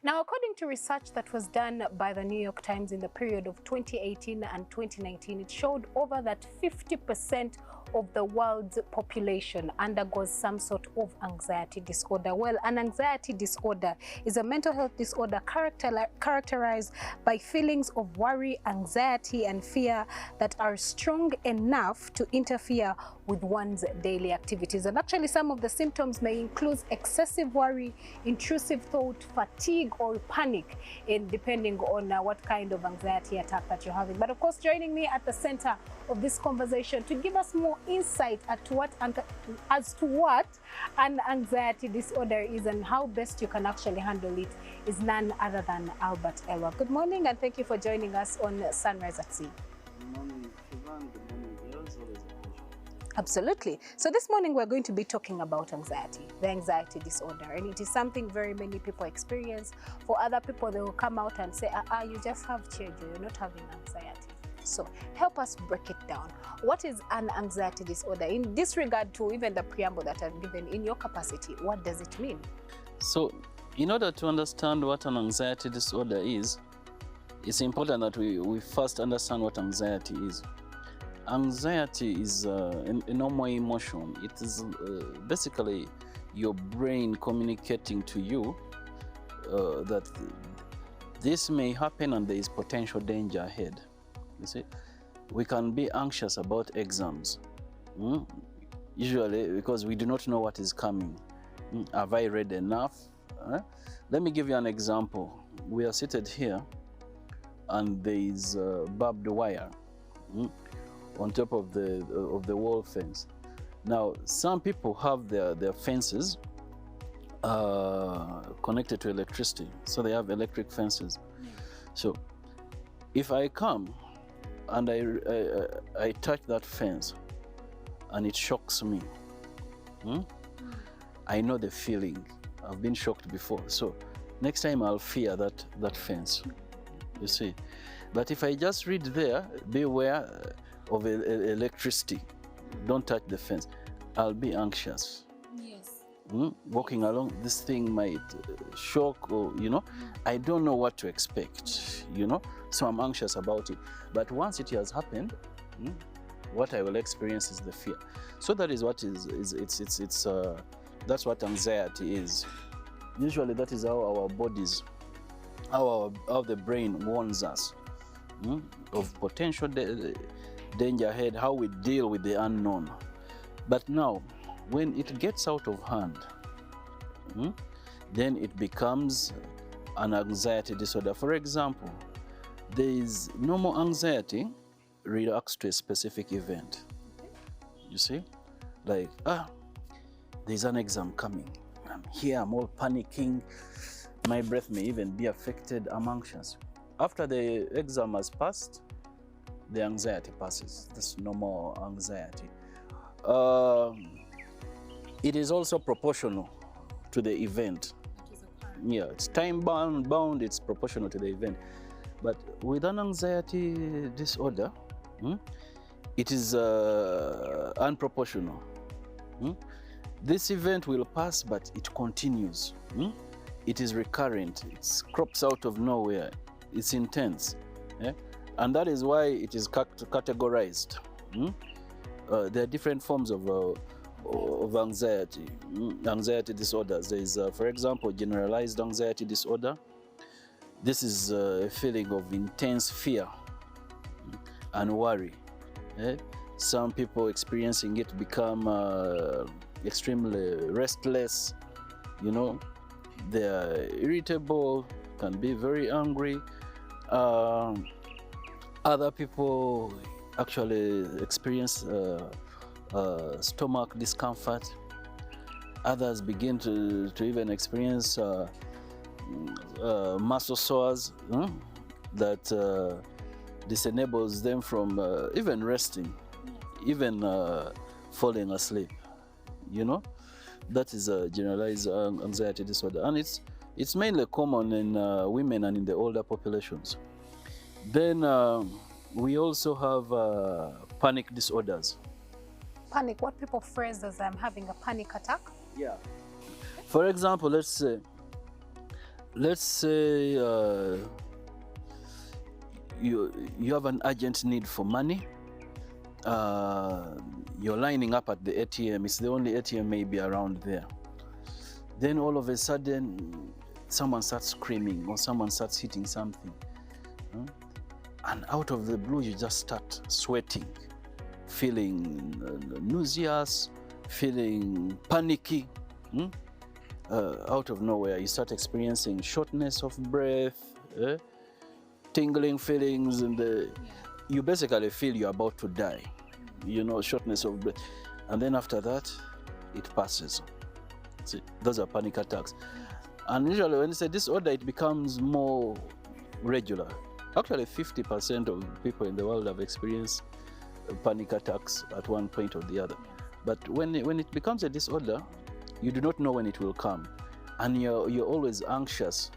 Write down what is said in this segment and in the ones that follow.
Now, according to research that was done by the New York Times in the period of 2018 and 2019, it showed over that 50% of the world's population undergoes some sort of anxiety disorder. Well, an anxiety disorder is a mental health disorder characterized by feelings of worry, anxiety, and fear that are strong enough to interfere with one's daily activities. And actually, some of the symptoms may include excessive worry, intrusive thought, fatigue, or panic, depending on what kind of anxiety attack that you're having. But of course, joining me at the center of this conversation to give us more insight as to what an anxiety disorder is and how best you can actually handle it is none other than Albert Elwa. Good morning, and thank you for joining us on Sunrise at Sea. Good morning, Sivan. Good morning, girls. Always a pleasure. Absolutely. So this morning we're going to be talking about anxiety, the anxiety disorder, and it is something very many people experience. For other people, they will come out and say, you just have children, you're not having anxiety. So help us break it down. What is an anxiety disorder? In disregard to even the preamble that I've given, in your capacity, what does it mean? So, in order to understand what an anxiety disorder is, it's important that we first understand what anxiety is. Anxiety is a normal emotion. It is basically your brain communicating to you that this may happen and there is potential danger ahead. You see, we can be anxious about exams, usually because we do not know what is coming. Have I read enough? Let me give you an example. We are seated here and there is barbed wire on top of the wall fence. Now, some people have their fences connected to electricity, so they have electric fences. So if I come and I touch that fence and it shocks me, I know the feeling. I've been shocked before, so next time I'll fear that fence, you see. But if I just read there, beware of electricity, don't touch the fence, I'll be anxious. Yes. Walking along, this thing might shock, or I don't know what to expect, so I'm anxious about it. But once it has happened, what I will experience is the fear. So that is what that's what anxiety is. Usually that is how our bodies, how the brain warns us of potential danger ahead, how we deal with the unknown. But now, when it gets out of hand, then it becomes an anxiety disorder. For example, there is normal anxiety reacts to a specific event. You see, like, there's an exam coming. I'm here, I'm all panicking. My breath may even be affected, I'm anxious. After the exam has passed, the anxiety passes. That's normal anxiety. It is also proportional to the event. Yeah, it's time bound, it's proportional to the event. But with an anxiety disorder, it is unproportional. This event will pass, but it continues. It is recurrent, it crops out of nowhere, it's intense. And that is why it is categorized. There are different forms of anxiety, anxiety disorders. There is, for example, generalized anxiety disorder. This is a feeling of intense fear and worry. Some people experiencing it become extremely restless. They are irritable, can be very angry. Other people actually experience stomach discomfort. Others begin to even experience muscle sores that disenables them from even resting, even falling asleep. That is a generalized anxiety disorder, and it's mainly common in women and in the older populations. Then we also have panic disorders. Panic, what people phrase as I'm having a panic attack? Yeah. For example, let's say let's say you have an urgent need for money. You're lining up at the ATM. It's the only ATM maybe around there. Then all of a sudden, someone starts screaming or someone starts hitting something. And out of the blue, you just start sweating, feeling nauseous, feeling panicky. Out of nowhere, you start experiencing shortness of breath, tingling feelings, and you basically feel you're about to die, shortness of breath. And then after that, it passes. See, those are panic attacks. And usually when it's a disorder, it becomes more regular. Actually, 50% of people in the world have experienced panic attacks at one point or the other. But when it becomes a disorder, you do not know when it will come. And you're always anxious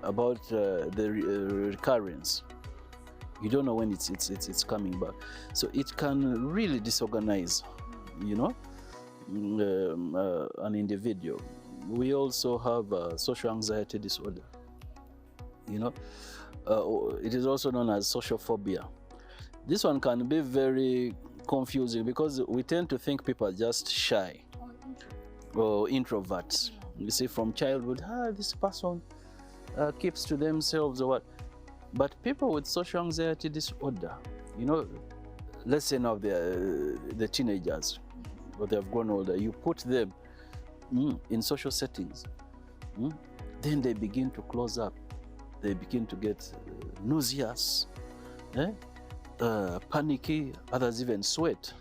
about the recurrence. You don't know when it's coming back. So it can really disorganize, an individual. We also have social anxiety disorder. It is also known as social phobia. This one can be very confusing because we tend to think people are just shy or introverts. You see, from childhood, this person keeps to themselves or what. But people with social anxiety disorder, let's say now they're the teenagers, or they have grown older, you put them in social settings, then they begin to close up. They begin to get nauseous, panicky, others even sweat.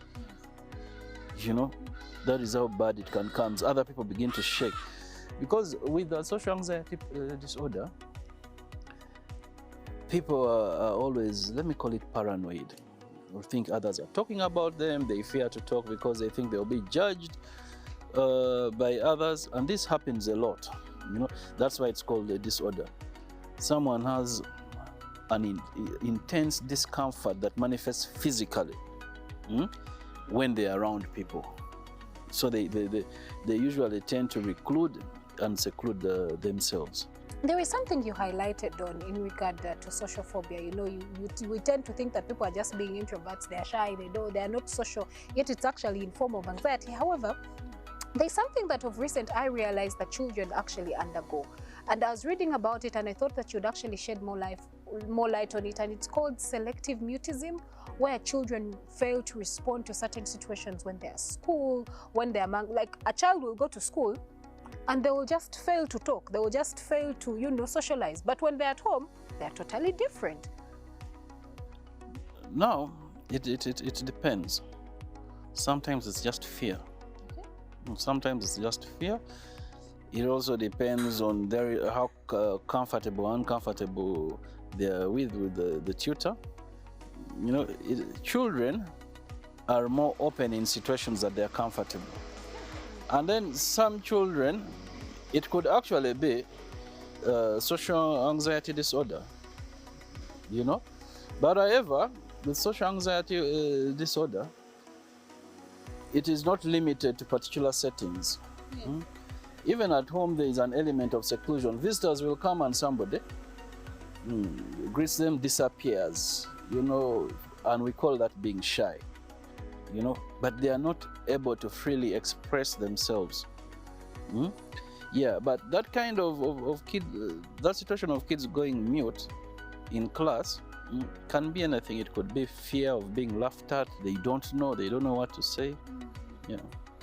That is how bad it can come. Other people begin to shake. Because with the social anxiety disorder, people are always, let me call it paranoid, or think others are talking about them. They fear to talk because they think they'll be judged by others. And this happens a lot. That's why it's called a disorder. Someone has an intense discomfort that manifests physically when they're around people. So they usually tend to reclude and seclude themselves. There is something you highlighted on in regard to social phobia. We tend to think that people are just being introverts, they are shy, they are not social, yet it's actually in form of anxiety. However, there's something that of recent I realized that children actually undergo. And I was reading about it and I thought that you'd actually shed more light on it. And it's called selective mutism, where children fail to respond to certain situations when they're at school, when they're like a child will go to school and they will just fail to talk. They will just fail to, socialize. But when they're at home, they're totally different. No, it depends. Sometimes it's just fear. Okay. Sometimes it's just fear. It also depends on how comfortable or uncomfortable they are with the tutor. Children are more open in situations that they're comfortable. And then some children, it could actually be social anxiety disorder, But however, with social anxiety disorder, it is not limited to particular settings. Yes. Even at home, there is an element of seclusion. Visitors will come and somebody greets them, disappears, and we call that being shy, but they are not able to freely express themselves. Yeah, but that kind of kid, that situation of kids going mute in class can be anything. It could be fear of being laughed at. They don't know what to say,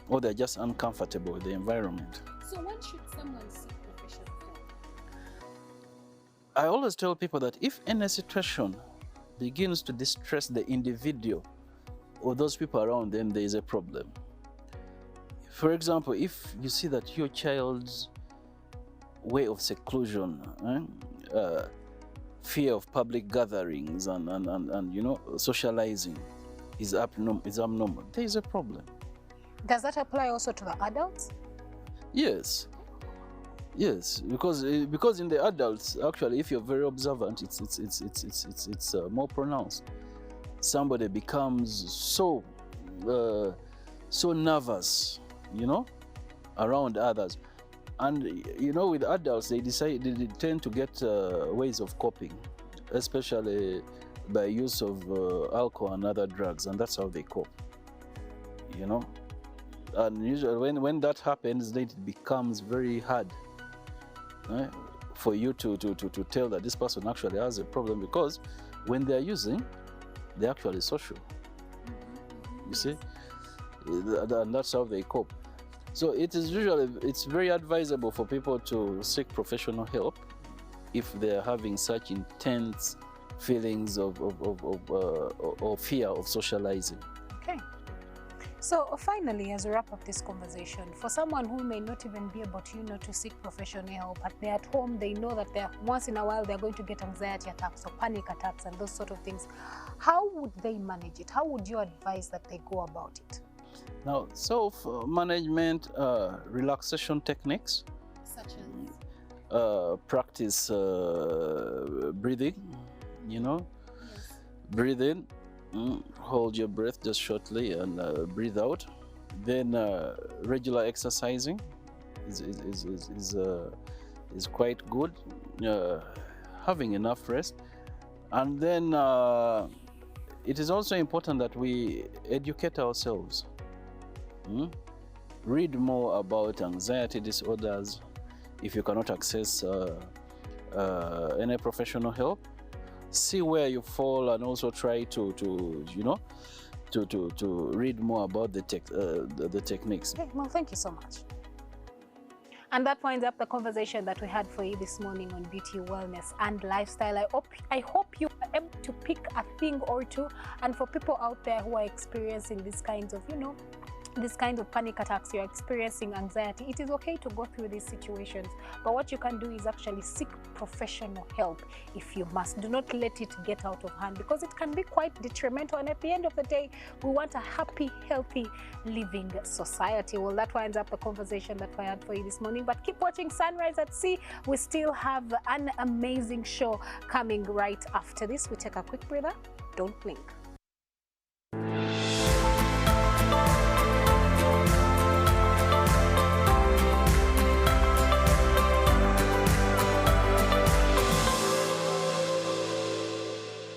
or they're just uncomfortable with the environment. So when should someone seek professional help? I always tell people that if any situation begins to distress the individual or those people around them, there is a problem. For example, if you see that your child's way of seclusion, fear of public gatherings and socializing is abnormal, there is a problem. Does that apply also to the adults? Yes, because in the adults, actually, if you're very observant, it's more pronounced. Somebody becomes so nervous, around others, And you know, with adults, they tend to get ways of coping, especially by use of alcohol and other drugs, and that's how they cope. You know, and usually when that happens, then it becomes very hard for you to tell that this person actually has a problem, because when they're using, they're actually social. You see, and that's how they cope. So it's very advisable for people to seek professional help if they're having such intense feelings of or fear of socializing. Okay. So finally, as we wrap up this conversation, for someone who may not even be able to, to seek professional help, but they're at home, they know that once in a while they're going to get anxiety attacks or panic attacks and those sort of things, how would they manage it? How would you advise that they go about it? Now, self-management, relaxation techniques, such as practice breathing, yes. Breathe in, hold your breath just shortly and breathe out. Then regular exercising is quite good, having enough rest. And then it is also important that we educate ourselves. Read more about anxiety disorders. If you cannot access any professional help, see where you fall, and also try to read more about the techniques. Okay, well, thank you so much. And that winds up the conversation that we had for you this morning on beauty, wellness, and lifestyle. I hope you are able to pick a thing or two. And for people out there who are experiencing these kinds of, this kind of panic attacks, you're experiencing anxiety, it is okay to go through these situations. But what you can do is actually seek professional help if you must. Do not let it get out of hand, because it can be quite detrimental. And at the end of the day, we want a happy, healthy, living society. Well, that winds up the conversation that I had for you this morning. But keep watching Sunrise at Sea. We still have an amazing show coming right after this. We take a quick breather. Don't blink.